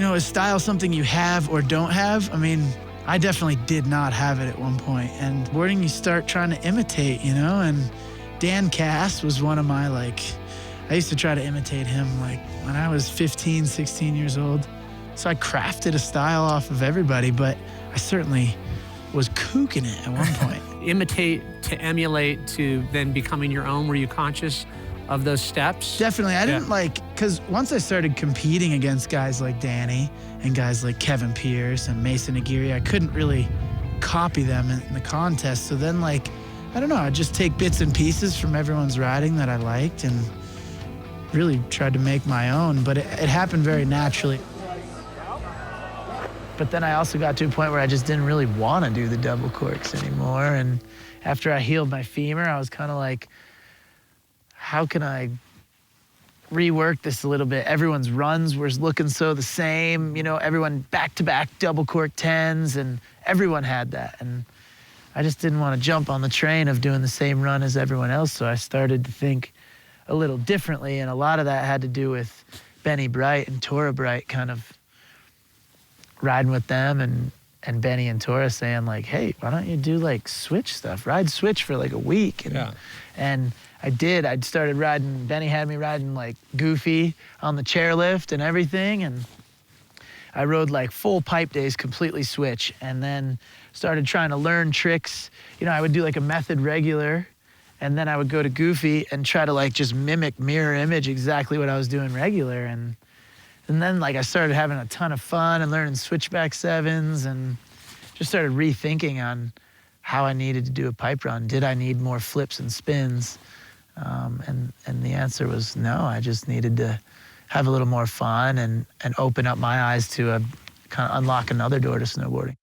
is style something you have or don't have? I mean, I definitely did not have it at one point. And boarding, you start trying to imitate, and Dan Cass was one of my, I used to try to imitate him, when I was 15, 16 years old. So I crafted a style off of everybody, but I certainly was kooking it at one point. Imitate to emulate to then becoming your own. Were you conscious of those steps? Definitely. I didn't because once I started competing against guys like Danny and guys like Kevin Pierce and Mason Aguirre, I couldn't really copy them in the contest. So then, I don't know, I'd just take bits and pieces from everyone's riding that I liked and really tried to make my own, but it happened very naturally. But then I also got to a point where I just didn't really want to do the double corks anymore. And after I healed my femur, I was kind of like, how can I rework this a little bit? Everyone's runs were looking so the same, everyone back-to-back double cork 10s, and everyone had that. And I just didn't want to jump on the train of doing the same run as everyone else, so I started to think a little differently, and a lot of that had to do with Benny Bright and Tora Bright kind of riding with them, and Benny and Tora saying hey, why don't you do switch stuff, ride switch for a week. And I did. I'd started riding, Benny had me riding goofy on the chairlift and everything, and I rode full pipe days completely switch, and then started trying to learn tricks. I would do a method regular, and then I would go to goofy and try to just mimic, mirror image exactly what I was doing regular. And then I started having a ton of fun and learning switchback sevens, and just started rethinking on how I needed to do a pipe run. Did I need more flips and spins? And the answer was no. I just needed to have a little more fun and open up my eyes to kind of unlock another door to snowboarding.